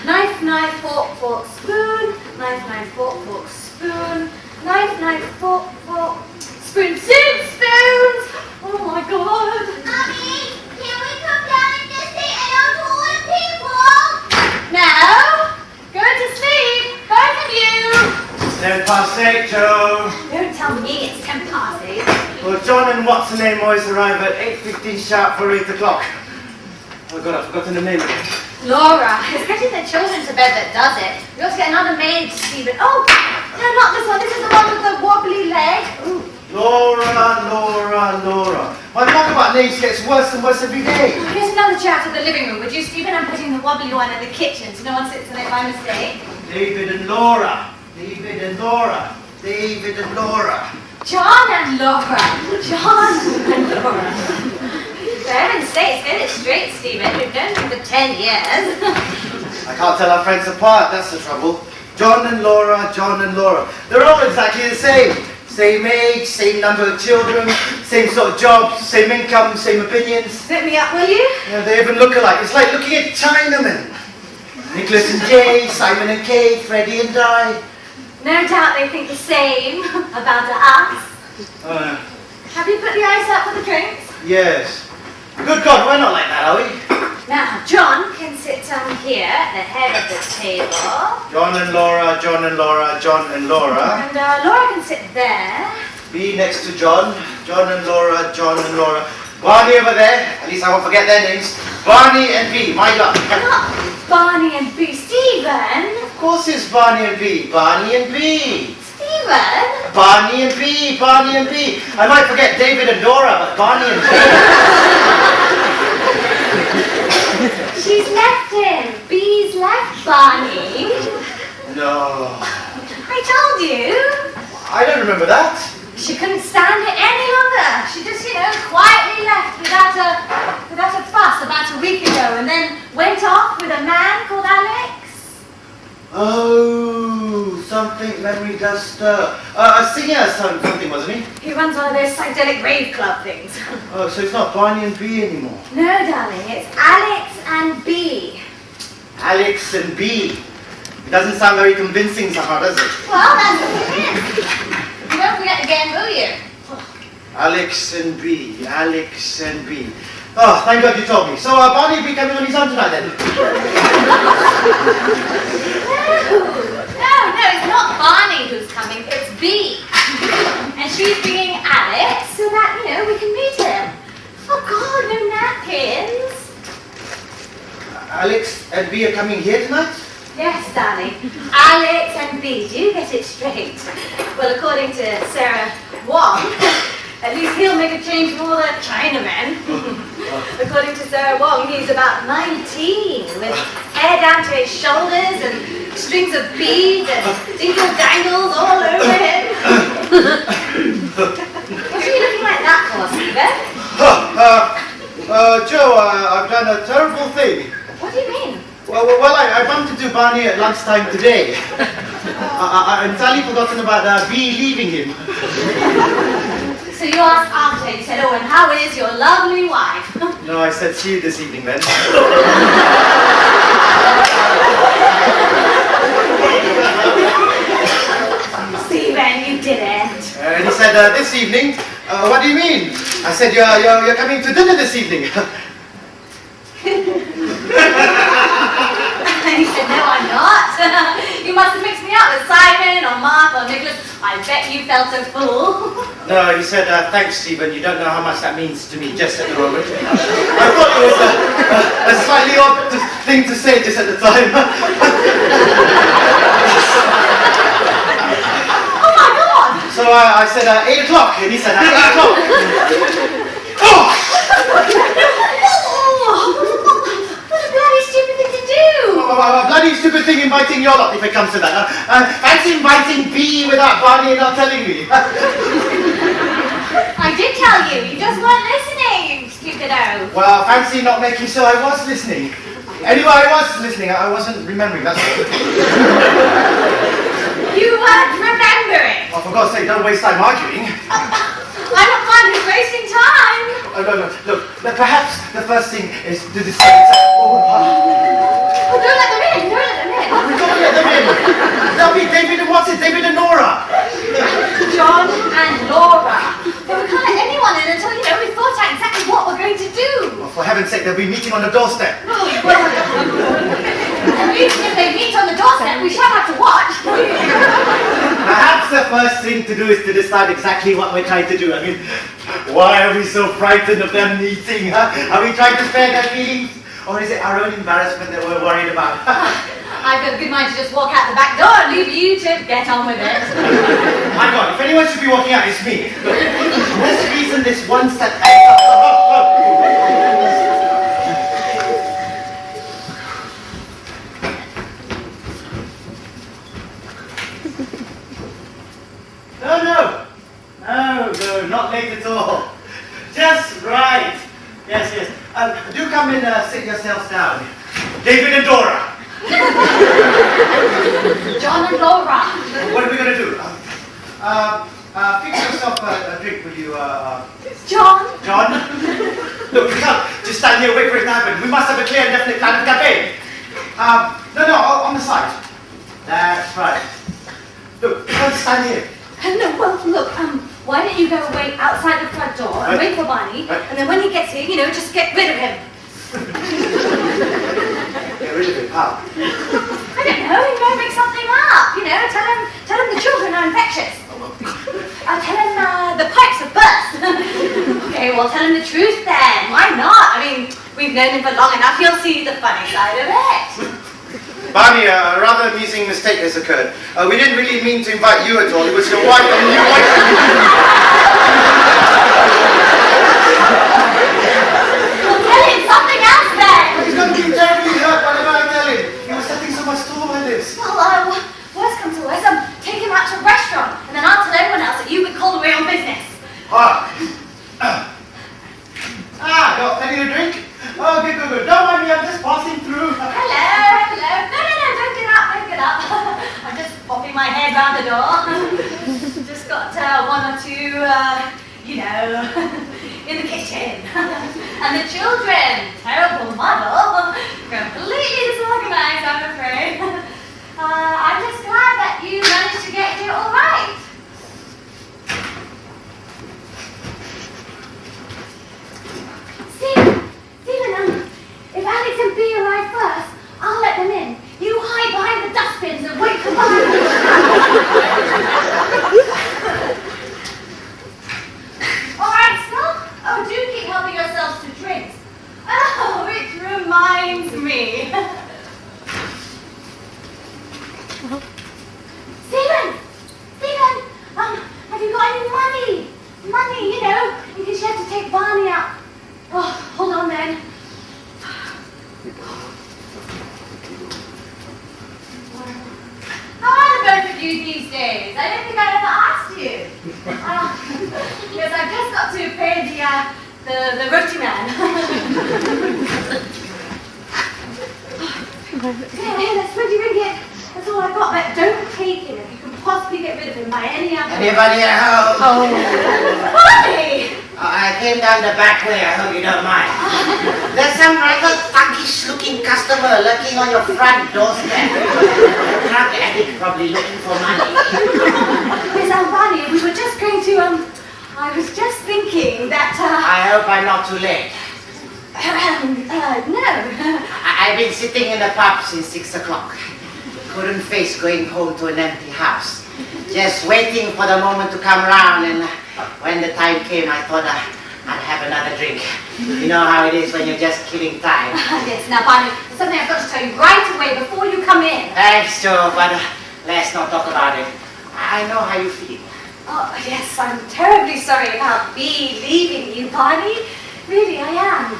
Knife, knife, fork, fork, spoon. Knife, knife, fork, fork, spoon. Knife, knife, fork, fork, spoon. Spoons! Oh my God! Mommy, can we come down and just say hello to all the people? Now, go to sleep, both of you. 8:10, Joe. Don't tell me it's 10 past 8. Well, John and what's her name always arrive at 8:15 sharp for 8 o'clock. Oh God, I've forgotten the name of it. Laura, it's getting the children to bed that does it. We ought to get another maid, Stephen. Oh, no, not this one. This is the one with the wobbly leg. Ooh. Laura. My talk about names gets worse and worse every day. Here's another chat in the living room. Would you, Stephen? I'm putting the wobbly one in the kitchen so no one sits in it by mistake. David and Laura. David and Laura. David and Laura. John and Laura. John and Laura. For heaven's sakes, get it straight, Stephen. We've known you for 10 years. I can't tell our friends apart, that's the trouble. John and Laura, John and Laura. They're all exactly the same. Same age, same number of children, same sort of jobs, same income, same opinions. Zip me up, will you? Yeah, they even look alike. It's like looking at Chinamen. Nicholas and Jay, Simon and Kay, Freddie and Di. No doubt they think the same about us. Have you put the ice up for the drinks? Yes. Good God, we're not like that, are we? Now, John can sit down here at the head of the table. John and Laura, John and Laura, John and Laura. And Laura can sit there. B next to John. John and Laura, John and Laura. Barney over there. At least I won't forget their names. Barney and B, my God. Not Barney and B. Stephen! Of course it's Barney and B. Barney and B. Stephen! Barney and B. Barney and B. I might forget David and Dora, but Barney and B. She's left him. B's left Barney. No. I told you. I don't remember that. She couldn't stand it any longer. She just, quietly left without a fuss about a week ago and then went off with a man called Alex. Oh, something memory does stir. A singer something, wasn't he? He runs one of those psychedelic rave club things. Oh, so it's not Barney and B anymore. No, darling, it's Alex and B. Alex and B. It doesn't sound very convincing somehow, does it? Well, that's what it is. You won't forget again, will you? Alex and B. Alex and B. Oh, thank God you told me. So Barney will be coming on his own tonight then? No, it's not Barney who's coming, it's B. And she's bringing Alex so that, we can meet him. Oh God, no napkins. Alex and B are coming here tonight? Yes, darling. Alex and B, do you get it straight? Well, according to Sarah Wong, at least he'll make a change for all the Chinamen. According to Sarah Wong, he's about 19, with hair down to his shoulders and strings of beads and dingle dangles all over him. What are you looking like that for, Stephen? Joe, I've done a terrible thing. What do you mean? Well, I bumped into Barney at lunchtime today. I've entirely forgotten about B leaving him. So you asked after, you said, oh, and how is your lovely wife? No, I said see you this evening then. Stephen, you didn't. And he said, this evening? What do you mean? I said, you're coming to dinner this evening. He said, no, I'm not. You must have mixed me up with Simon or Mark or Nicholas. I bet you felt a fool. No, he said, thanks, Stephen. You don't know how much that means to me just at the moment. I thought it was a slightly odd thing to say just at the time. Oh, my God! So I said, 8 o'clock, and he said, 8 o'clock. Oh! A bloody stupid thing inviting your lot if it comes to that. Fancy inviting B without Barney and not telling me. I did tell you, you just weren't listening, you stupido. Well, fancy not making sure I was listening. Anyway, I was listening, I wasn't remembering, that's all. You weren't remembering. Oh, for God's sake, don't waste time arguing. I'm not fine with wasting time. Oh, no, look, perhaps the first thing is to decide. Oh, don't let them in, don't let them That'll be David and what's it? David and Nora. John and Laura. But we can't let anyone in until, we thought out exactly what we're going to do. Well, for heaven's sake, they'll be meeting on the doorstep. Oh, well, at least if they meet on the doorstep, we shall have to watch. Perhaps the first thing to do is to decide exactly what we're trying to do. I mean, why are we so frightened of them meeting, huh? Are we trying to spare their feelings? Or is it our own embarrassment that we're worried about? I've got a good mind to just walk out the back door and leave you to get on with it. My God, if anyone should be walking out, it's me. Let's reason this one step. No, not late at all. Just right. Yes. Do come and sit yourselves down. David and Dora. John and Laura. What are we going to do? Fix yourself a drink, will you, John? John? Look, we can't just stand here and wait for it to happen. We must have a clear and definite plan of campaign. No, on the side. That's right. Look, don't stand here. No, well, look, why don't you go wait outside the front door and wait for Barney, and then when he gets here, just get rid of him. Get rid of him, how? I don't know, make something up, tell him the children are infectious. Tell him the pipes have burst. Okay, well, tell him the truth then. Why not? I mean, we've known him for long enough, he'll see the funny side of it. Barney, a rather amusing mistake has occurred. We didn't really mean to invite you at all. It was your wife and your wife. Well, tell him something else then. He's going to be terribly hurt whatever I tell him. He was setting so much store by this. Well, worst comes to worst, take him out to a restaurant, and then I'll tell everyone else that you've been called away on business. You're getting a drink? Oh, good. Don't mind me, I'm just passing through. Hello. No, don't get up. I'm just popping my head round the door. Just got one or two, in the kitchen. And the children, terrible muddle, completely disorganized, I'm afraid. I'm just glad that you managed to get here all right. Stephen, if Alex and Bea arrive first, I'll let them in. You hide behind the dustbins and wait for Barney. All right, still? Oh, do keep helping yourselves to drinks. Oh, which reminds me. Stephen, have you got any money? Money, in case you have to take Barney out. Oh, hold on then. How are the both of you these days? I don't think I ever asked you. Yes, I've just got to pay the roti man. Here, let's ready ring it. That's all I've got, but don't take him if you can possibly get rid of him by any other way. Anybody at home? Oh. Barney! I came down the back way, I hope you don't mind. There's some rather thuggish-looking customer lurking on your front doorstep. Drug addict probably looking for money. Yes, Barney, we were just going to, I was just thinking that, I hope I'm not too late. no. I've been sitting in the pub since 6 o'clock. Couldn't face going home to an empty house. Just waiting for the moment to come round, and when the time came, I thought I'd have another drink. You know how it is when you're just killing time. Yes, now Barney, there's something I've got to tell you right away before you come in. Thanks, Joe, but let's not talk about it. I know how you feel. Oh, yes, I'm terribly sorry about me leaving you, Barney. Really, I am.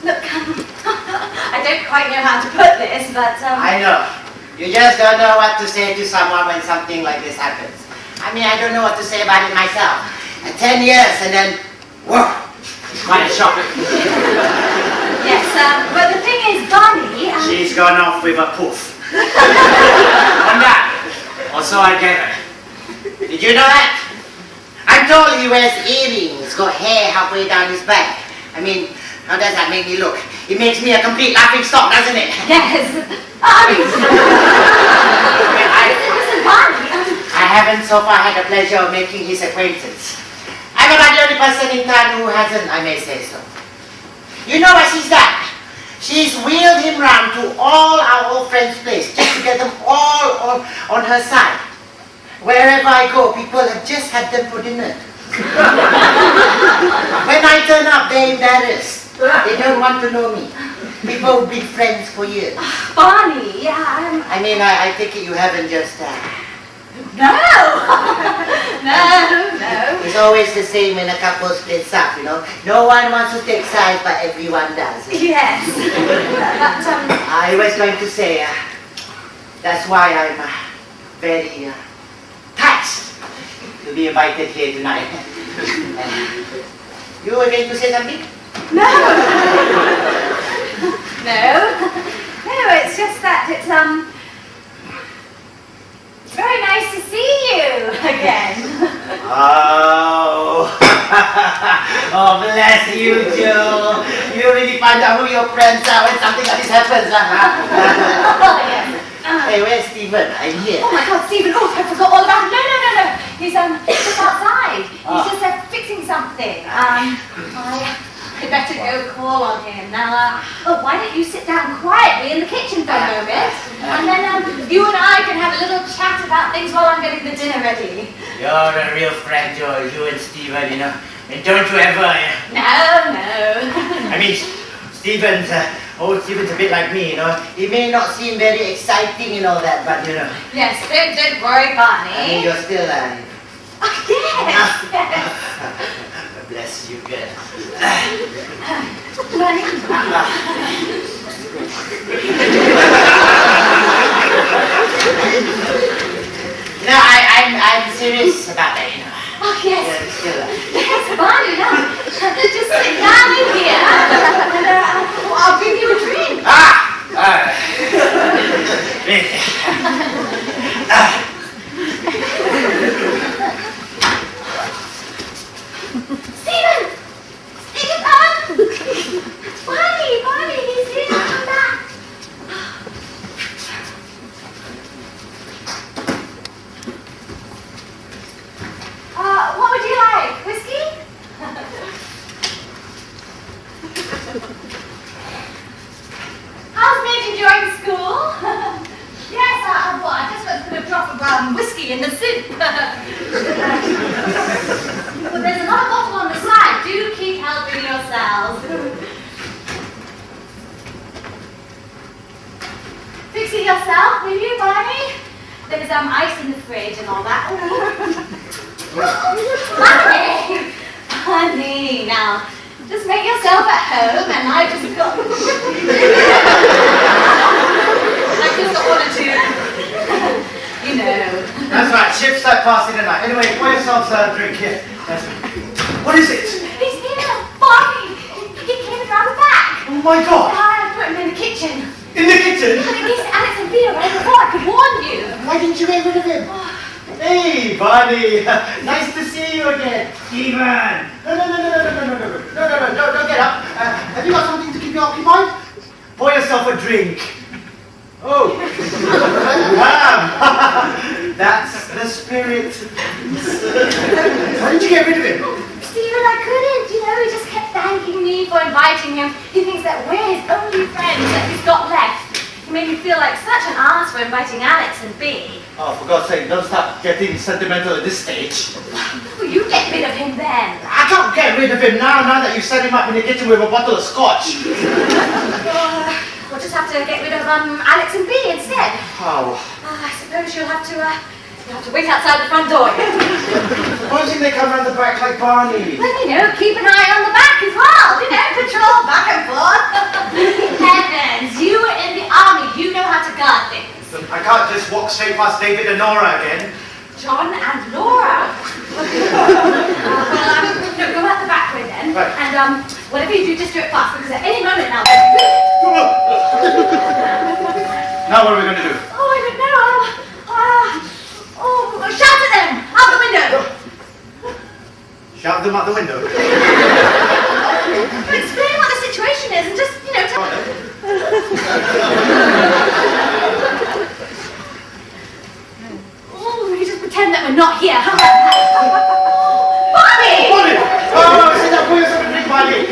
Look, I don't quite know how to put this, but, I know. You just don't know what to say to someone when something like this happens. I mean, I don't know what to say about it myself. 10 years and then, whoa, it's quite a shock. Yes, but the thing is, Barney, She's gone off with a poof. On that, or so I gather. Did you know that? I'm told he wears earrings, got hair halfway down his back. I mean, how does that make me look? It makes me a complete laughing stock, doesn't it? Yes. I mean, haven't so far had the pleasure of making his acquaintance. I'm about the only person in town who hasn't, I may say so. You know what she's done? She's wheeled him round to all our old friends' place just to get them all on her side. Wherever I go, people have just had them for dinner. When I turn up, they're embarrassed. They don't want to know me. People who've been friends for years. Barney, yeah, I mean, I think you haven't just... No! No. It's always the same when a couple splits up, you know. No one wants to take sides, but everyone does. Yes. But, I was going to say, that's why I'm very touched to be invited here tonight. You were going to say something? No, it's just that it's very nice to see you again. Oh, oh, bless you, Joe. You really find out who your friends are when something like this happens, huh? Oh, yes. Hey, where's Stephen? I'm here. Oh my God, Stephen! Oh, I forgot all about him. No. He's just outside. He's just fixing something. I better go call on him now. Why don't you sit down quietly in the kitchen for a moment, and then you and I can have a little chat about things while I'm getting the dinner ready. You're a real friend, Joe. You and Stephen, you know. And don't you ever... No. I mean, Stephen's a bit like me, you know. He may not seem very exciting and all that, but you know. Yes, don't worry, Barney. I mean, you're still... Yes. Bless you, girl. Barney. No, I'm serious about that, you know. Oh, yes. Yeah, still, Yes, Barney, now. Just sit down in here, and I'll bring you a drink. Stephen! Barney, he's here. Come back. What would you like? Whiskey? How's Midge enjoying school? Yes, I just want to put a drop of whiskey in the soup. Well, there's another bottle on the side. Do keep helping yourselves. Fix it yourself, will you, Barney? There's ice in the fridge and all that. Honey, now, just make yourself at home, and I just got one or two, you know. That's right, ships that pass in the night. Anyway, pour yourselves a drink here. That's right. What is it? He's here, Barney. He came around the back. Oh my God! I put him in the kitchen. In the kitchen? In case Alex and Peter right before I could warn you. Why didn't you get rid of him? Hey, Barney! Nice to see you again. Stephen! No, don't get up. Have you got something to keep you occupied? Pour yourself a drink. Oh. That's the spirit. Why didn't you get rid of him? Stephen, I couldn't, you know, he just kept thanking me for inviting him. He thinks that we're his only friends that he's got left. He made me feel like such an ass for inviting Alex and B. Oh, for God's sake, don't start getting sentimental at this stage. Well, you get rid of him then. I can't get rid of him now that you set him up in the kitchen with a bottle of scotch. We'll just have to get rid of Alex and B instead. How? I suppose you'll have to wait outside the front door. Supposing they come round the back like Barney. Well, you know, keep an eye on the back as well. You know, patrol back and forth. Heavens, you were in the army. You know how to guard things. I can't just walk straight past David and Nora again. John and Laura. No, go out the back way then. Right. And whatever you do, just do it fast because at any moment now. Now what are we going to do? Oh, I don't know. Shout at them out the window. Shout them out the window. Explain what the situation is and just, you know, tell them. Oh, you just pretend that we're not here. Barney! Bonnie! Oh, sit down, pour yourself a drink, Bonnie.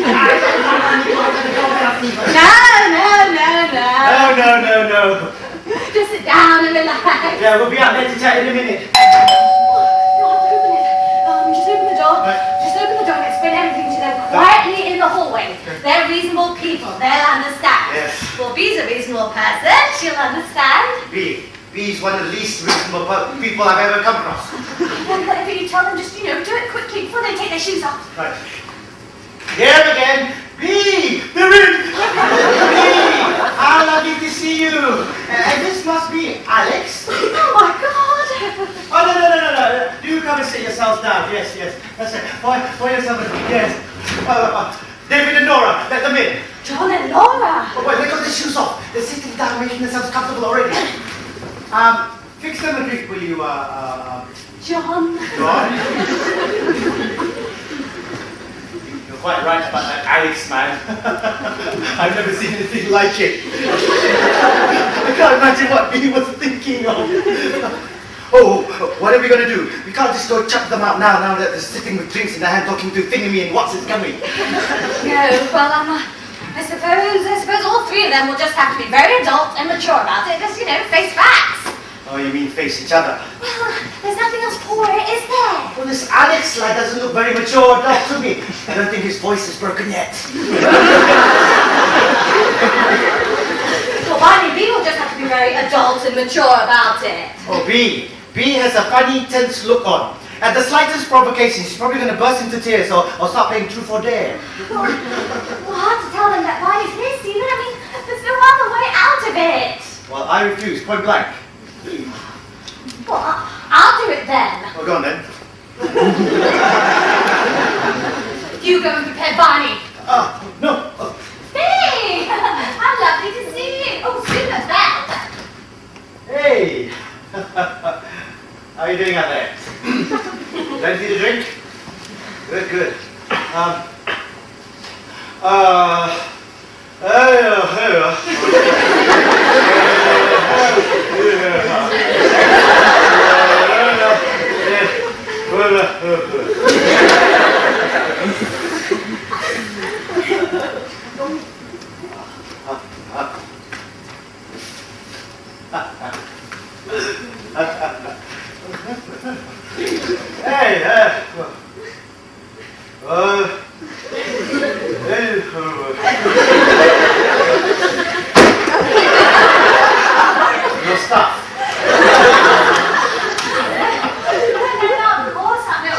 No. Just sit down and relax. Yeah, we'll be out there to chat in a minute. You have to open it. Just open the door. Right. Just open the door and explain everything to them quietly in the hallway. They're reasonable people. They'll understand. Yes. Well, Bee's a reasonable person. She'll understand. B's one of the least reasonable people I've ever come across. Whatever you tell them, just, do it quickly before they take their shoes off. Right. Here again. B! They're in! B! How lovely to see you. And this must be Alex. Oh, my God. Oh, no. Do come and sit yourselves down. Yes. That's it. Pour yourself a drink. Yes. David and Nora, let them in. John and Laura. Oh, wait, they got their shoes off. They're sitting down, making themselves comfortable already. Fix them a drink, will you, John. John? You're quite right about that Alex, man. I've never seen anything like it. I can't imagine what he was thinking of. Oh, what are we going to do? We can't just go chuck them out now that they're sitting with drinks in their hand talking to Thingy and what's it coming. No, well, I suppose all three of them will just have to be very adult and mature about it. Just, face facts. Oh, you mean face each other? Well, there's nothing else for it, is there? Well, this Alex lad doesn't look very mature adult to me. I don't think his voice is broken yet. Well, Barney B will just have to be very adult and mature about it. Oh, B has a funny, tense look on. At the slightest provocation, she's probably going to burst into tears or start playing truth or dare. Well, hard to tell them that Barney's his, Stephen. I mean, there's no other way out of it. Well, I refuse, point blank. Well, I'll do it then. Well, go on then. You go and prepare Barney. No. Hey! How lovely to see you. Oh, soon as that. Hey! How are you doing out there? Plenty to drink? Good. Your stuff.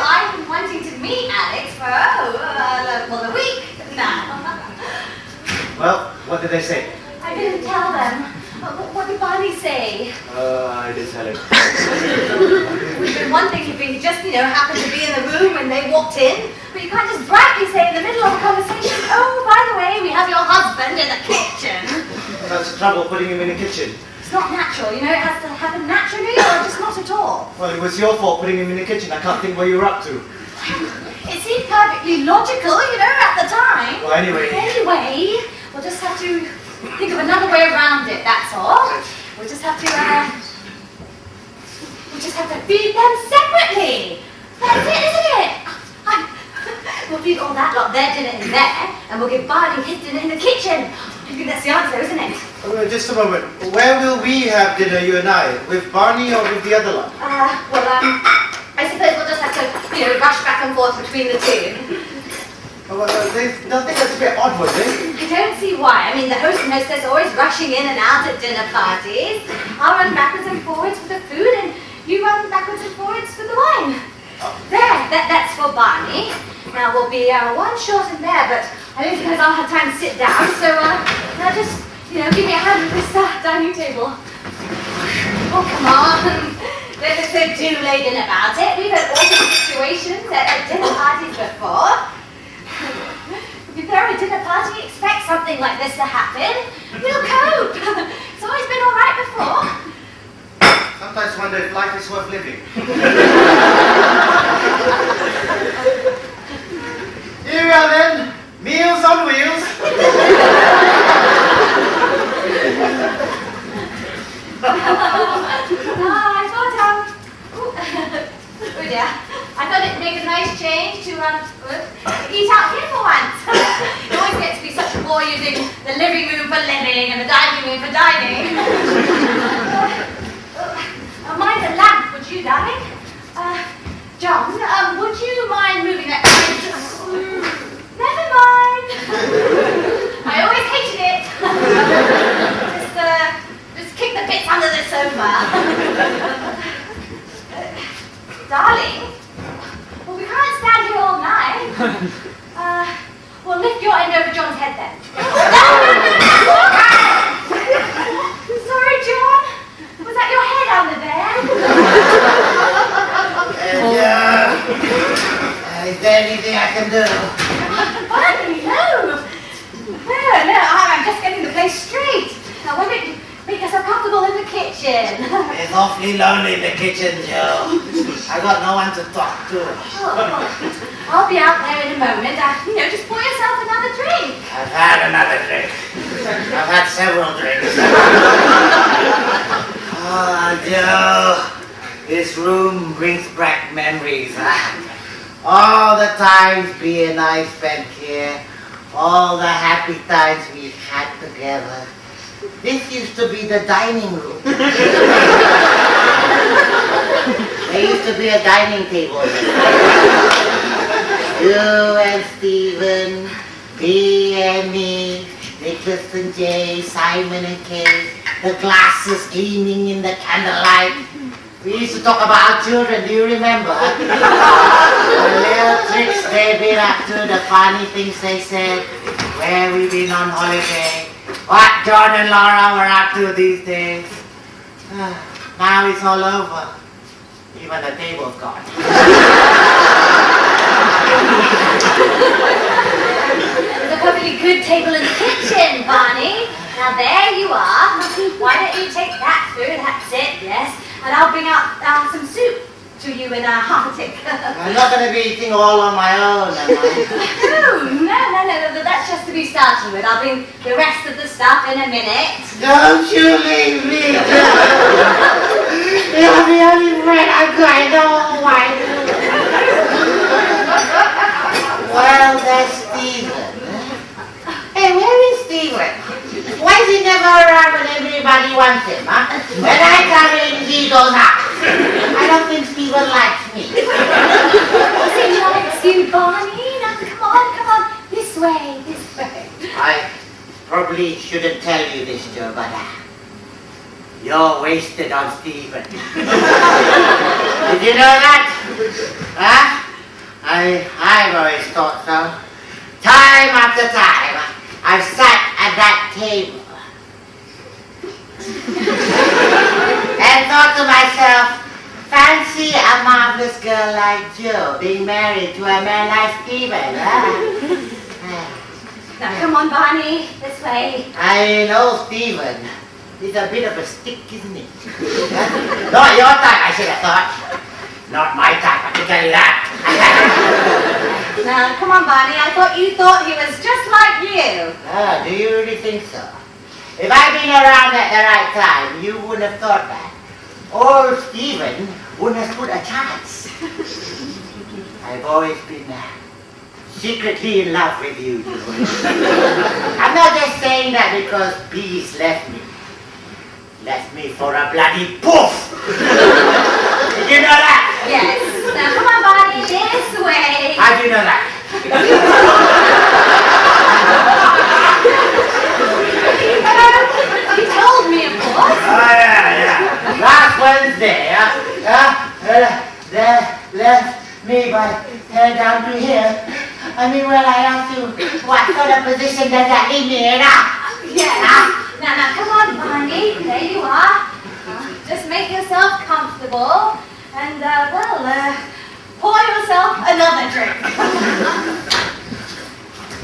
I've been wanting to meet Alex for, a week now. Well, what did they say? I didn't tell them. What did Barney say? I did tell him. It would have been one thing if he just, happened to be in the room when they walked in, but you can't just brightly say in the middle of a conversation, oh, by the way, we have your husband in the kitchen. That's the trouble, putting him in the kitchen. It's not natural, it has to happen naturally or just not at all. Well, it was your fault putting him in the kitchen. I can't think what you were up to. It seemed perfectly logical, at the time. Well, anyway, we'll just have to think of another way around it, that's all. We'll just have to feed them separately. That's it, isn't it? We'll feed all that lot their dinner in there, and we'll give Barney his dinner in the kitchen. I think that's the answer, isn't it? just a moment. Where will we have dinner, you and I? With Barney or with the other lot? I suppose we'll just have to, rush back and forth between the two. Well, they don't think that's a bit odd, would they? I don't see why. I mean, the host and hostess are always rushing in and out at dinner parties. I'll run backwards and forwards for the food, and you run backwards and forwards for the wine. That's for Barney. Now, we'll be one short in there, but I don't suppose I'll have time to sit down, so now just, give me a hand with this dining table. Oh, come on. Don't look so doom-laden about it. We've had awful situations at dinner parties before. If you throw a dinner party, expect something like this to happen. We'll cope. It's always been all right before. Sometimes wonder if life is worth living. Here we are then. Meals on wheels. I thought, dear. I thought it'd make a nice change to eat out here for once. It always gets to be such a bore using the living room for living and the dining room for dining. Mind the lamp, would you, darling? John, would you mind moving that chair? Never mind. I always hated it. Just kick the bits under the sofa. Darling, well, we can't stand here all night. Well, lift your end over John's head then. No! Sorry, John. Was that your head under there? Is there anything I can do? Funny, no. No, I'm just getting the place straight. Now, why don't you make yourself comfortable in the kitchen? It's awfully lonely in the kitchen, Joe. I got no one to talk to. Oh, I'll be out there in a moment. Just pour yourself another drink. I've had another drink. I've had several drinks. Oh, Joe. This room brings back memories. All the times Bea and I spent here. All the happy times we had together. This used to be the dining room. There used to be a dining table. You and Stephen, Bea and me, Nicholas and Jay, Simon and Kay, the glasses gleaming in the candlelight. We used to talk about our children, do you remember? The little tricks they've been up to, the funny things they said, where we've been on holiday, what John and Laura were up to these days. Now it's all over. Even the table's gone. There's a perfectly good table in the kitchen, Barney. Now there you are. Why don't you take that food? That's it, yes. And I'll bring out some soup to you in half a tick. I'm not going to be eating all on my own, am I? No, that's just to be starting with. I'll bring the rest of the stuff in a minute. Don't you leave me, You're the only friend I've got in the whole wide world. Well, there's Stephen. Hey, where is Stephen? Why is he never around when everybody wants him, huh? When I come in, he goes out. I don't think Stephen likes me. He likes you, Barney. Now, come on. This way. I probably shouldn't tell you this, Joe, but you're wasted on Stephen. Did you know that? Huh? I've always thought so. Time after time, I've sat at that table and thought to myself, fancy a marvelous girl like Joe being married to a man like Stephen, huh? Now, come on, Barney. This way. I know Stephen. He's a bit of a stick, isn't he? Not your type, I should have thought. Not my type, I can tell you that. Now, come on, Barney. I thought you thought he was just like you. Ah, do you really think so? If I'd been around at the right time, you wouldn't have thought that. Or Stephen wouldn't have stood a chance. I've always been secretly in love with you, I'm not just saying that because Bee's left me. Left me for a bloody poof! Did you know that? Yes. Now, come on, Barney. This way. How do you know that? You told me, of course. Oh, yeah. Last Wednesday, they left me by head down to here. I mean, well, I asked you, what sort of position does that leave me in? Yes. Now, come on, Barney. There you are. Just make yourself comfortable. And, pour yourself another drink.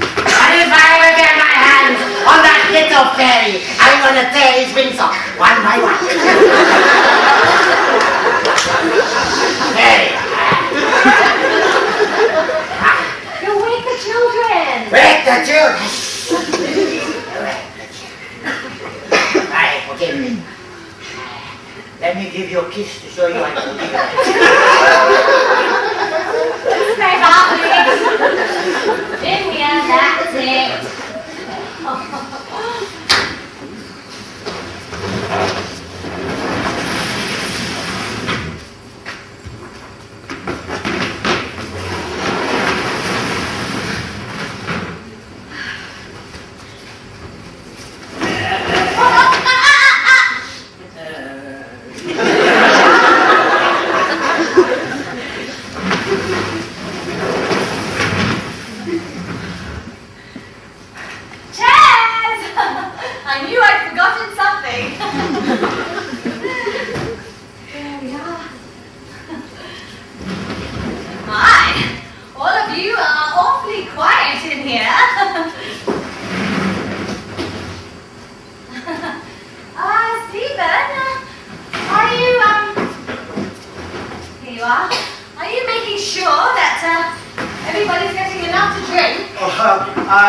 And if I ever get my hands on that little fairy, I'm going to tear his wings off, one by one. Hey. You'll wake the children. Wake the children. Right, okay. Let me give you a kiss to show you I can do that. Stay happy. In here, that's it.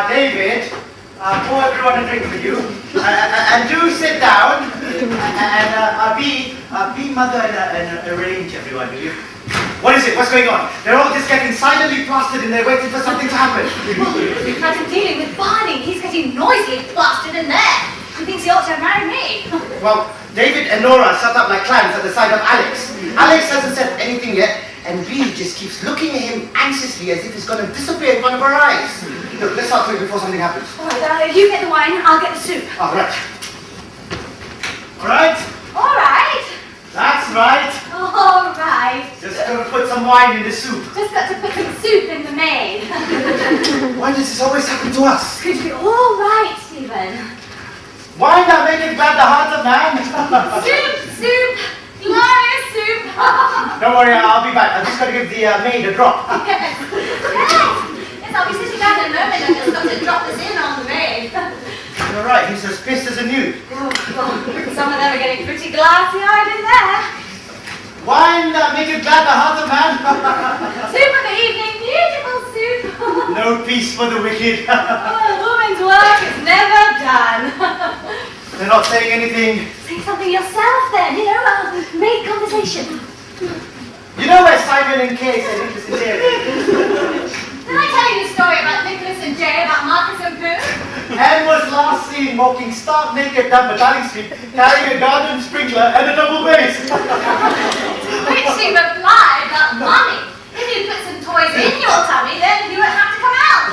David, pour everyone a drink for you. And do sit down. And be mother and arrange everyone, will you? What is it? What's going on? They're all just getting silently plastered and they're waiting for something to happen. I'm dealing with Barney. He's getting noisily plastered in there. He thinks he ought to have married me. Well, David and Nora sat up like clams at the side of Alex. Alex hasn't said anything yet, and B just keeps looking at him anxiously as if he's going to disappear in front of her eyes. Look, let's start quick before something happens. All right, you get the wine, I'll get the soup. All right. All right? All right. That's right. All right. Just going to put some wine in the soup. Just got to put some soup in the maid. Why does this always happen to us? Could you be all right, Stephen? Wine that make it glad the heart of man. Soup, glorious soup. Don't worry, I'll be back. I'm just going to give the maid a drop. Yes, I'll be sitting down in a moment. I've just got to drop this in on the maid. You're right, he's as pissed as a newt. Oh, well, some of them are getting pretty glassy-eyed in there. Wine that make it glad the heart of man. Soup of the evening, beautiful soup. No peace for the wicked. A woman's work is never done. They're not saying anything. Say something yourself then, make conversation. You know where Simon and Kay said Nicholas and Jay? Did I tell you the story about Nicholas and Jay, about Marcus and Pooh? Anne was last seen walking stark naked down Battalion Street, carrying a garden sprinkler and a double bass. Which she replied that, Mummy, if you put some toys in your tummy, then you won't have to come out.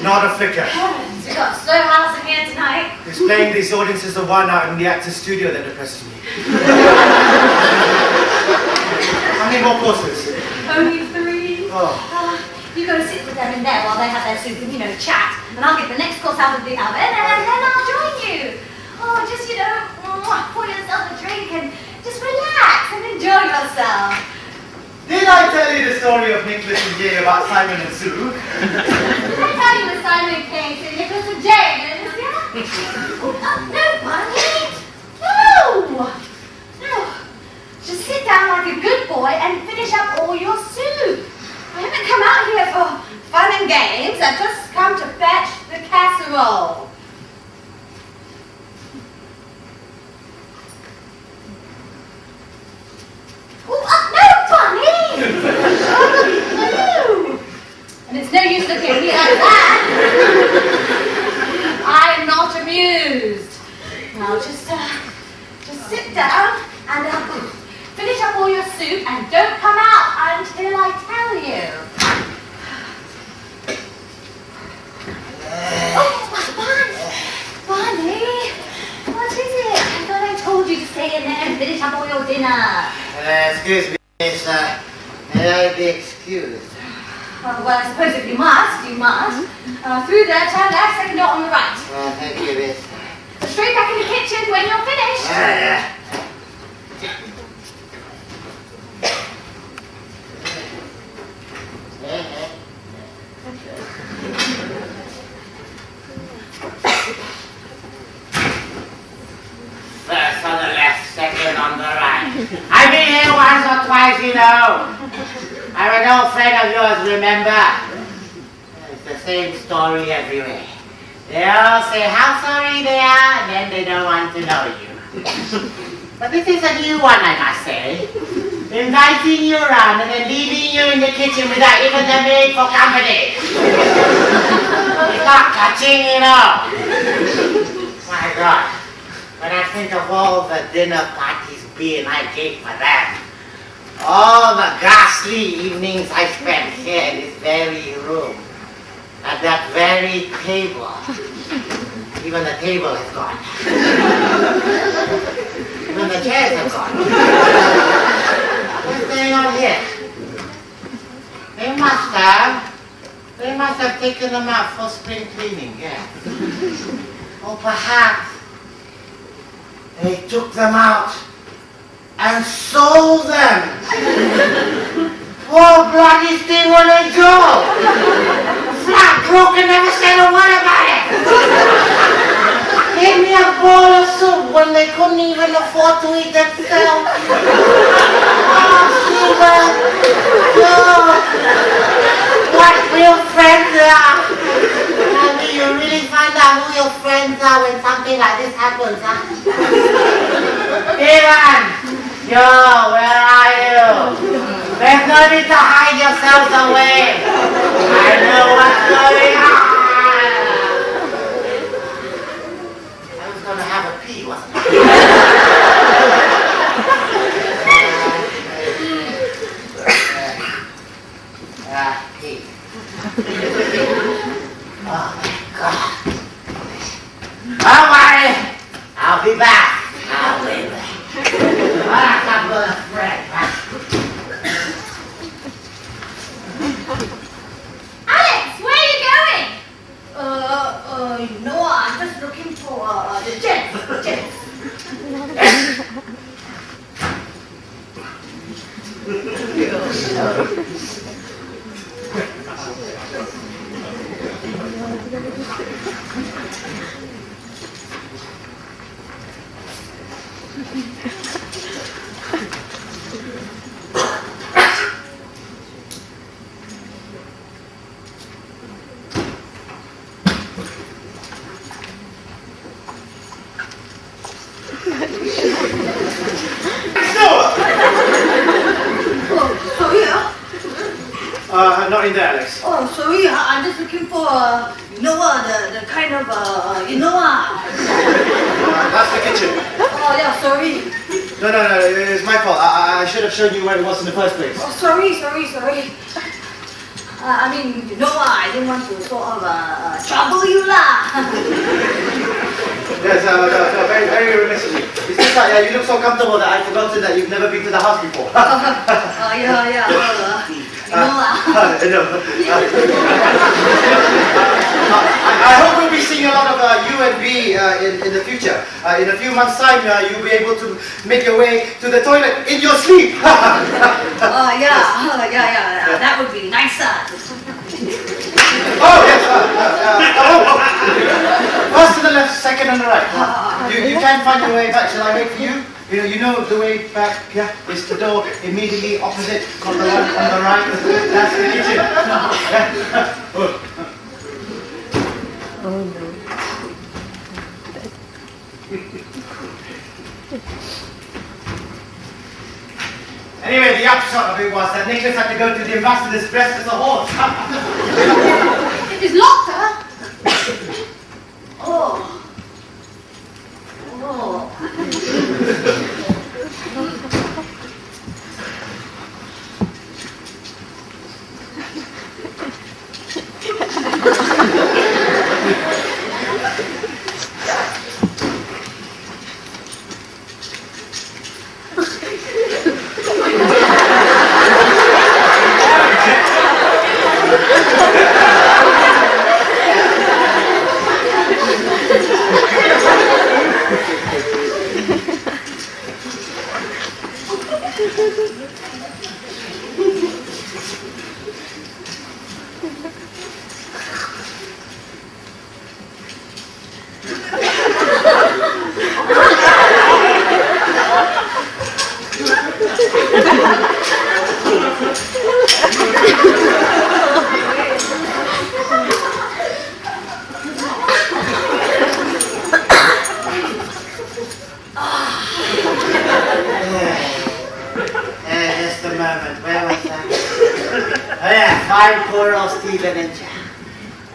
Not a flicker. We've got a slow house in here tonight. It's playing these audiences of one out in the Actors Studio that depresses me. How many more courses? Only 3. Oh. You go sit with them in there while they have their soup and, chat. And I'll get the next course out of the oven and then I'll join you. Oh, just, pour yourself a drink and just relax and enjoy yourself. Did I tell you the story of Nicholas and Jay about Simon and Sue? Did I tell you the Simon and Kate and Nicholas and Jay? No, Bunny. No. Just sit down like a good boy and finish up all your soup. I haven't come out here for fun and games. I've just come to fetch the casserole. No, Bunny! No! And it's no use looking at me like that. I am not amused. Now just sit down and finish up all your soup and don't come out until I tell you. Bunny, what is it? I thought I told you to stay in there and finish up all your dinner. Excuse me, miss. May I be excused? Well, I suppose if you must, you must. Through there, turn left, second door on the right. Thank you, miss. Straight back in the kitchen when you're finished. Yeah. First on the left, second on the right. I've been here once or twice, I'm an old friend of yours, remember? It's the same story everywhere. They all say how sorry they are, and then they don't want to know you. But this is a new one, I must say. Inviting you around and then leaving you in the kitchen without even the maid for company. It's not touching, you know. My God. When I think of all the dinner parties B and I gave for them, all the ghastly evenings I spent here in this very room, at that very table. Even the table is gone. Even the chairs are gone. What's going on here? They must have taken them out for spring cleaning, yeah. Or perhaps they took them out and sold them. Poor bloody thing when they go. Flat broke and never said a word about it. Gave me a bowl of soup when they couldn't even afford to eat themselves. Oh, Shiva. Oh, what real friends they are. I mean, you really find out who your friends are when something like this happens, huh? Ivan! Yo, where are you? There's no need to hide yourselves away. I know what's going on. I was going to have a pee, wasn't I? Pee. Oh my God. Don't worry. I'll be back. I'll be back. What a couple of friends, huh? Alex, where are you going? I'm just looking for the gents. Not in there, Alex. Oh, sorry, I'm just looking for, the kind of, That's the kitchen. Oh, yeah, sorry. No, it's my fault. I should have shown you where it was in the first place. Oh, sorry. I didn't want to sort of, trouble you lah. Yes, very, very remiss of you. It's just that you look so comfortable that I've forgotten that you've never been to the house before. I hope we'll be seeing a lot of you and B in the future. In a few months' time, you'll be able to make your way to the toilet in your sleep. That would be nicer. Oh, yes. First to the left, second on the right. You can find your way back. Shall I wait for you? You know the way back, yeah? It's the door immediately opposite on the one on the right. That's the kitchen. Oh no. Anyway, the upshot of it was that Nicholas had to go to the ambassador's dressed as a horse. It is locked, huh? Oh. fine poor old Stephen and Jack.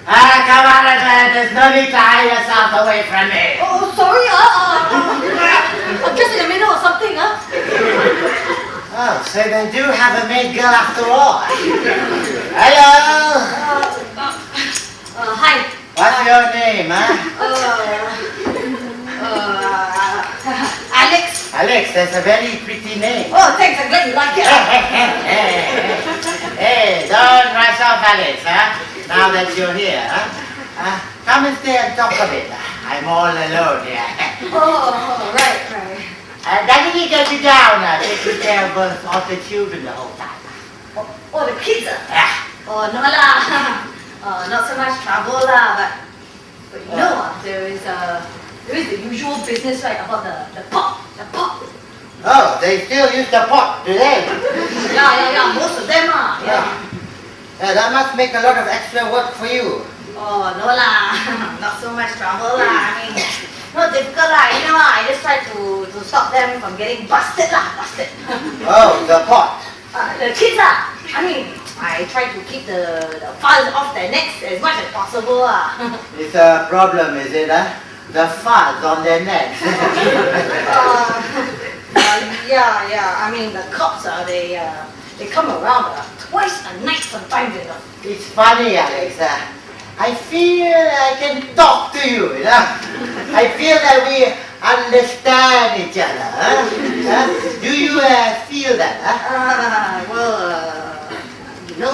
Come on, there's no need to hide yourself away from me. Oh, sorry, I'm just in the middle of something, Oh, so they do have a maid girl after all. Hello. Hi. What's your name, huh? Alex. Alex, that's a very pretty name. Oh, thanks, I'm glad you like it. Hey, don't rush off, Alex, huh? Now that you're here, huh? Come and stay and talk a bit. I'm all alone here. Oh, right. Doesn't he get you down, taking care of the children the whole time? Oh, the kids, Yeah. Oh, no lah. Not so much trouble lah, but you know, there is the usual business, right, about the pot. Oh, they still use the pot, do they? Yeah, most of them are. Yeah, that must make a lot of extra work for you. Oh, no lah, not so much trouble lah. I mean, not difficult lah. You know, I just try to stop them from getting busted. Oh, the pot. The kids lah. I mean, I try to keep the fuzz off their necks as much as possible lah. It's a problem, is it, huh? The fuzz on their necks. Yeah. I mean, the cops they come around twice a night sometimes, you know. It's funny, Alex. I feel I can talk to you, you know. I feel that we understand each other. Huh? Do you feel that? Huh? You know,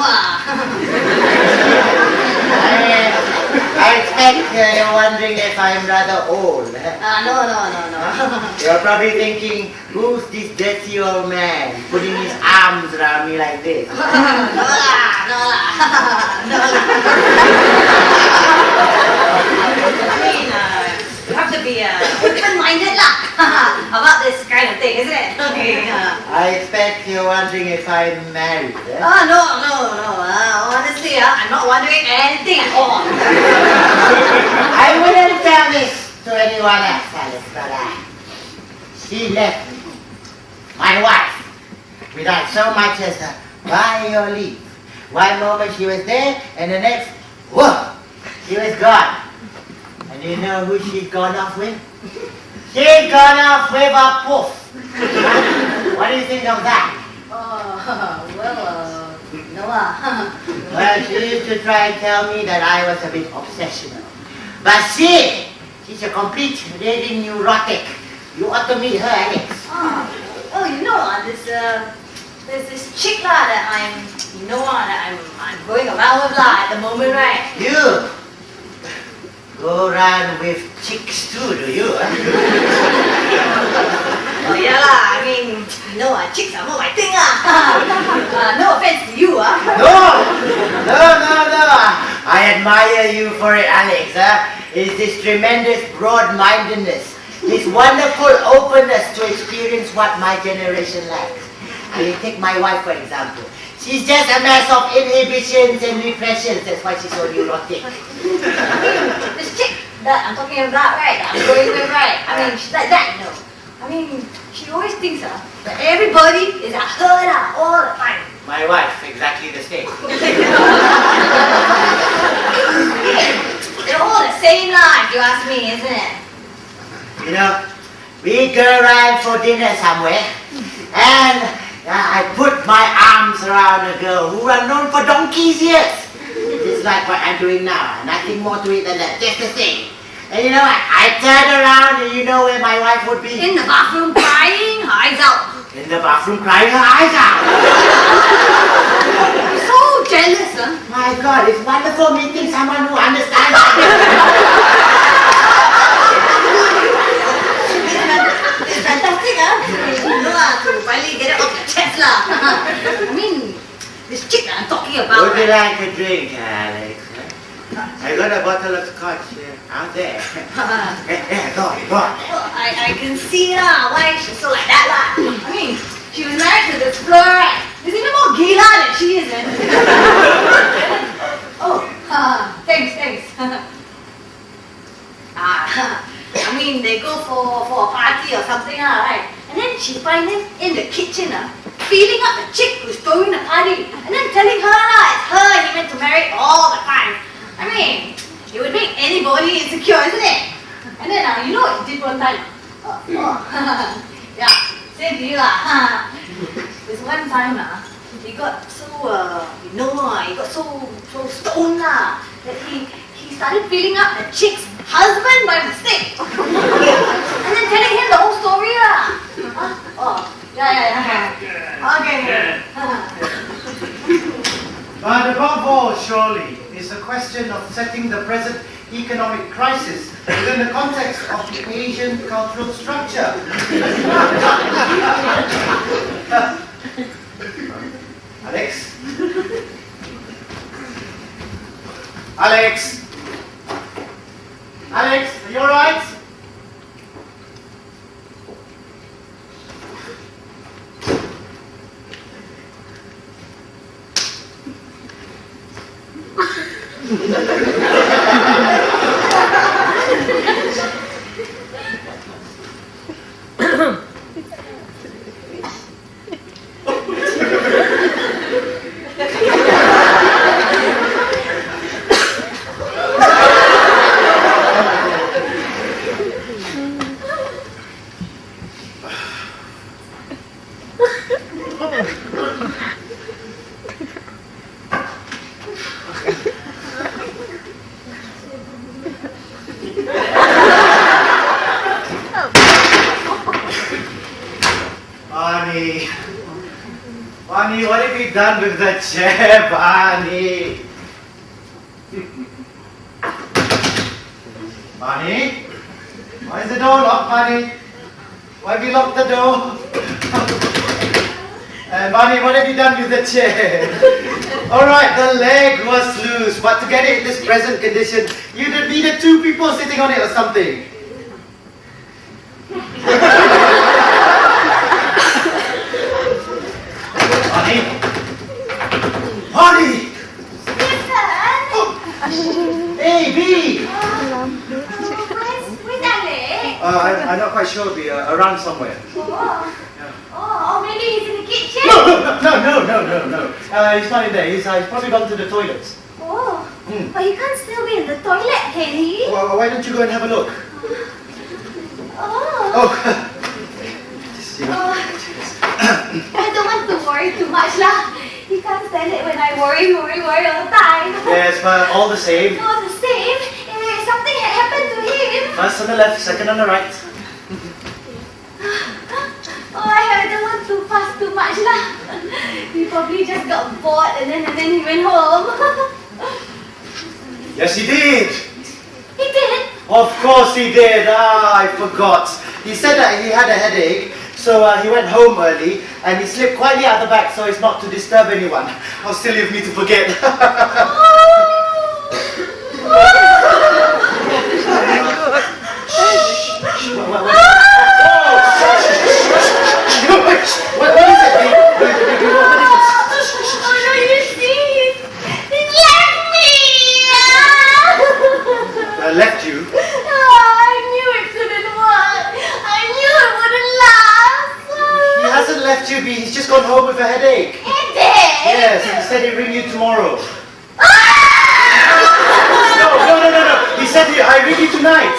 I expect you're wondering if I'm rather old. no. You're probably thinking, who's this dirty old man putting his arms around me like this? No lah. I mean, you have to be open-minded lah about this kind of thing, isn't it? Okay. I expect you're wondering if I'm married. Eh? No. Honestly, I'm not wondering anything at all. I wouldn't tell this to anyone else, Alice, but she left me, my wife, without so much as a by your leave. One moment she was there, and the next, whoa, she was gone. And you know who she's gone off with? She's gone off with a poof. What do you think of that? No. Well, she used to try and tell me that I was a bit obsessional. But she's a complete raving neurotic. You ought to meet her, Alex. You know, there's this chick lah that I'm going around with lah at the moment, right? You go around with chicks too, do you? Oh yeah lah, I mean, you know, chicks are more my thing lah. No offense to you, No. I admire you for it, Alex. It's this tremendous broad-mindedness, this wonderful openness to experience what my generation lacks. I mean, take my wife, for example. She's just a mess of inhibitions and repressions. That's why she's so neurotic. This chick that I'm talking about, right, that I'm going with, right, I mean, she's like that, you know. I mean, she always thinks that everybody is a her all the time. My wife, exactly the same. They're all the same lah, if you ask me, isn't it? You know, we go around for dinner somewhere, and I put my arms around a girl who are known for donkey's ears. It's like what I'm doing now, nothing more to it than that, just the same. And you know what, I turn around and you know where my wife would be? In the bathroom crying her eyes out. In the bathroom crying her eyes out. I'm so jealous, huh? My God, it's wonderful meeting someone who understands. It's fantastic, huh? You know, to finally get it off your chest lah. I mean, this chick that I'm talking about. Would you like a drink, Alex? I got a bottle of scotch out there. Go on. Well, I can see lah why she's so like that lah. I mean, she was married to this floor, right? There's even more gila than she is, man. Thanks. I mean, they go for a party or something, right? And then she finds him in the kitchen, feeling up the chick who's throwing the party and then telling her it's her he meant to marry all the time. I mean, it would make anybody insecure, isn't it? And then, you know what he did one time? Yeah, same to you lah. This one time he got so, he got so stoned that he started filling up the chick's husband by mistake. And then telling him the whole story lah. Yeah. Okay. But above all, surely, it's a question of setting the present economic crisis within the context of the Asian cultural structure. Alex? Alex, are you alright? Barney, what have you done with the chair, Barney? Barney? Why is the door locked, Barney? Why have you locked the door? Barney, what have you done with the chair? Alright, the leg was loose, but to get it in this present condition, you'd needed 2 people sitting on it or something. Honey! Listen! Hey, B! Where's Alex? I'm not quite sure, B. Around somewhere. Oh, maybe he's in the kitchen? No. He's not in there. He's probably gone to the toilets. Oh, but he can't still be in the toilet, can he? Well, why don't you go and have a look? Oh. I don't want to worry too much lah. He can't stand it when I worry all the time. Yes, but all the same. All the same, if something had happened to him. First on the left, second on the right. I don't want to fuss too much lah. He probably just got bored and then he went home. Yes, he did. He did? Of course he did. I forgot. He said that he had a headache. So he went home early and he slipped quietly out the back so as not to disturb anyone. How silly of me to forget. What is it? Oh no, you see? He left me! Left you? I knew it couldn't work. I knew it wouldn't last. He hasn't left you, B. He's just gone home with a headache. Headache? Yes, he said he'd ring you tomorrow. Ah! No. He said I'd ring you tonight.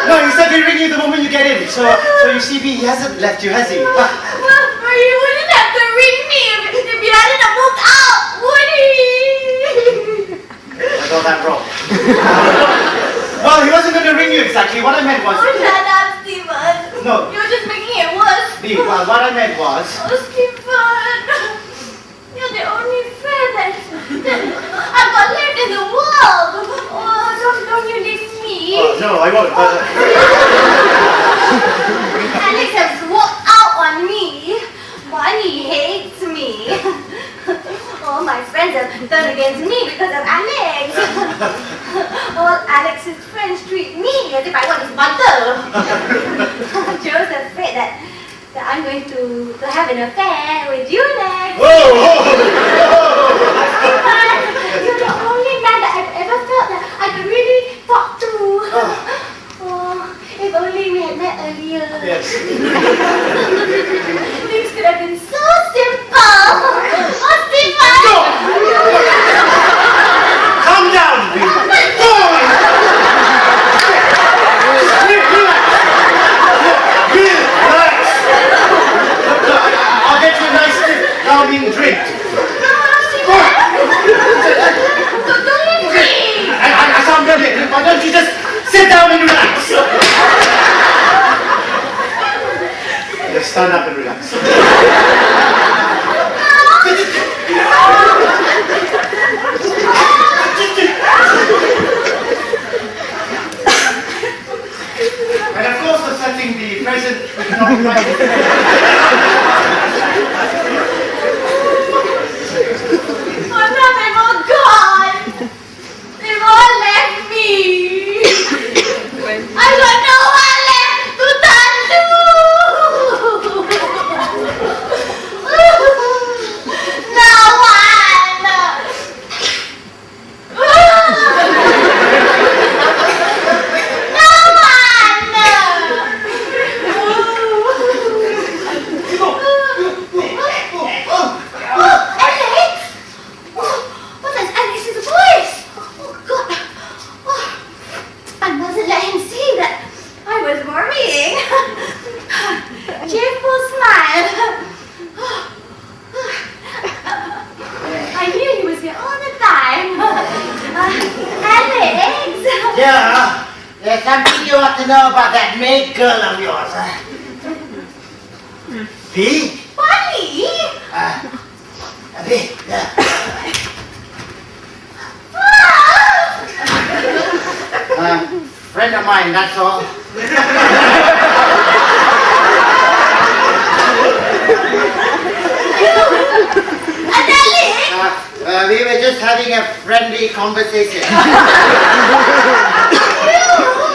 No, he said he'd ring you the moment you get in. So you see, B, he hasn't left you, has he? But he wouldn't have to ring me if he hadn't moved out, would he? I got that wrong. Well, he wasn't going to ring you exactly. What I meant was... Oh, shut up, Stephen. No. You're just making it worse. B, well, what I meant was... Oh, Stephen. You're the only friend that I've got left in the world. Oh, don't you leave me. No, I won't. But, Alex has walked out on me. Barney hates me. All my friends have turned against me because of Alex. All Alex's friends treat me as if I was his mother. Joe's afraid that I'm going to have an affair with you next. You're the only man that I've ever felt that I could really talk to. Oh, if only we had we met earlier. Yes. Things could have been so simple. Oh, Stephen! No! Calm down, please. Go on! Relax. I'll get you a nice calming drink. Don't leave me! I sound really. Why don't you just sit down and relax? Just stand up and relax. And of course, for setting the present economic crisis. Oh no, they've all gone! They've all left me! I got no one left to turn to! No one! No one! Alex! What is Alex's voice? Oh God! I mustn't let him see that I was worrying. Cheerful smile. I knew he was here all the time. Alex! Yeah, there's something you ought to know about that maid girl of yours. P? Funny! P, friend of mine, that's all. And Alex! We were just having a friendly conversation. You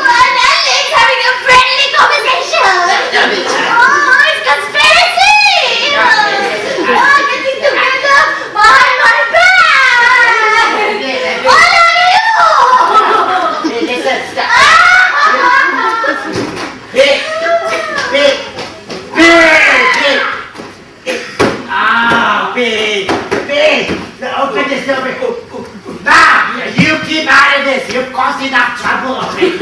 and Alex having a friendly conversation! Oh, it's conspiracy! Oh, getting together behind my back! All of you! Listen, stop. Big. Ah, big. Open this door. Now, you keep out of this. You've caused enough trouble already.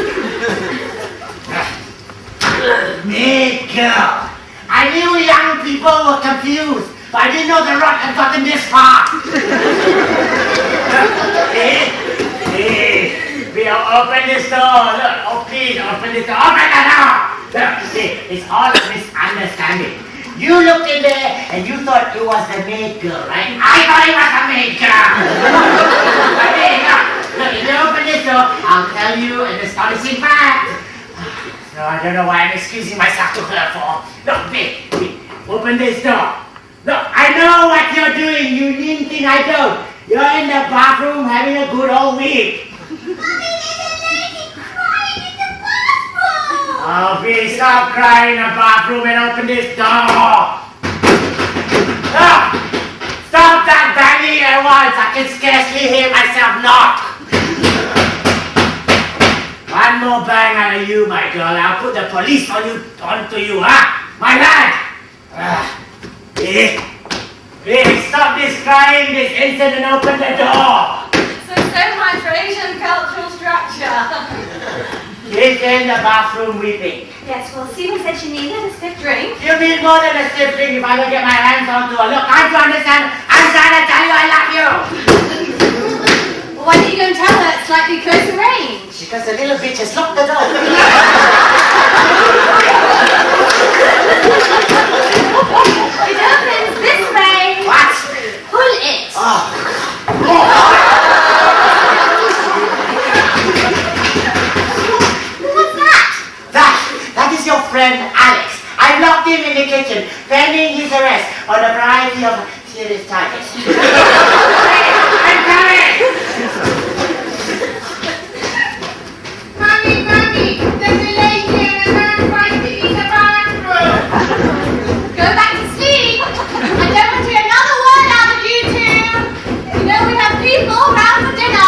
Big girl. I knew young people were confused, but I didn't know the rot had gotten this far. Hey, we'll open this door. Look, oh please, open this door. Open the door. Look, see, it's all a misunderstanding. You looked in there and you thought it was the maid girl, right? I thought it was the maid girl. But hey, look, if you open this door, I'll tell you an astonishing fact. No, I don't know why I'm excusing myself to her for. Look, wait, open this door. Look, I know what you're doing. You needn't think I don't. You're in the bathroom having a good old week. Mommy, there's a lady crying in the bathroom! Oh, please stop crying in the bathroom and open this door. Stop that banging at once. I can scarcely hear myself knock. One more bang out of you, my girl. I'll put the police onto you, huh? My lad! Please stop this crying this instant and open the door! So much for Asian cultural structure. She's in the bathroom weeping. Yes, well, Stephen said she needed a stiff drink. You need more than a stiff drink if I don't get my hands onto her. Look, can't you understand? I'm trying to tell you I love you! Well, why don't you go and tell her it's slightly closer range? Because the little bitch has locked the door. It opens this way. What? Pull it. What's that? That is your friend Alex. I've locked him in the kitchen, pending his arrest on a variety of serious charges. I'm coming! Mommy, there's a lady and a man fighting in the bathroom. Go back to sleep! I don't want to hear another word out of you two! You know we have people round for dinner!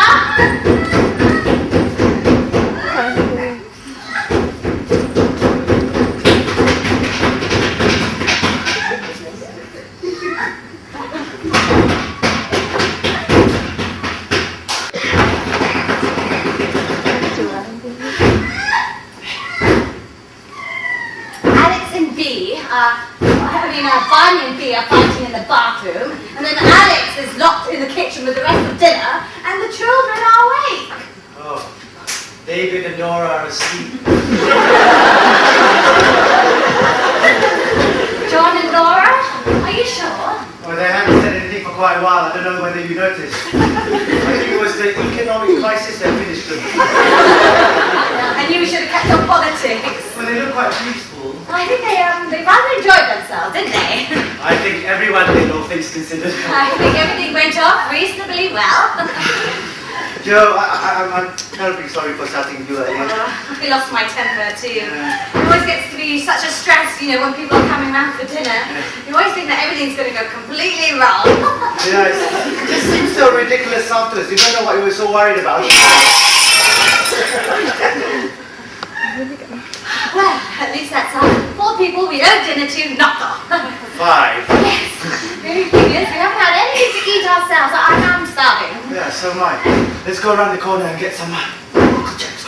and Barney and B are fighting in the bathroom, and then Alex is locked in the kitchen with the rest of dinner, and the children are awake. Oh, David and Nora are asleep. John and Laura, are you sure? Well, they haven't said anything for quite a while. I don't know whether you noticed. I think it was the economic crisis that finished them. I knew we should have kept on politics. Well, they look quite peaceful. I think they rather enjoyed themselves, didn't they? I think everyone did, all things considered. I think everything went off reasonably well. Joe, I'm terribly sorry for shouting you earlier. I lost my temper too. It always gets to be such a stress, you know, when people are coming round for dinner. You always think that everything's going to go completely wrong. Yeah, it just seems so ridiculous afterwards. You don't know what you were so worried about. Well, at least that's our 4 people we owe dinner to knocked off. 5. Yes, very curious. We haven't had anything to eat ourselves. I'm starving. Yeah, so am I. Let's go around the corner and get some Uncle Jack's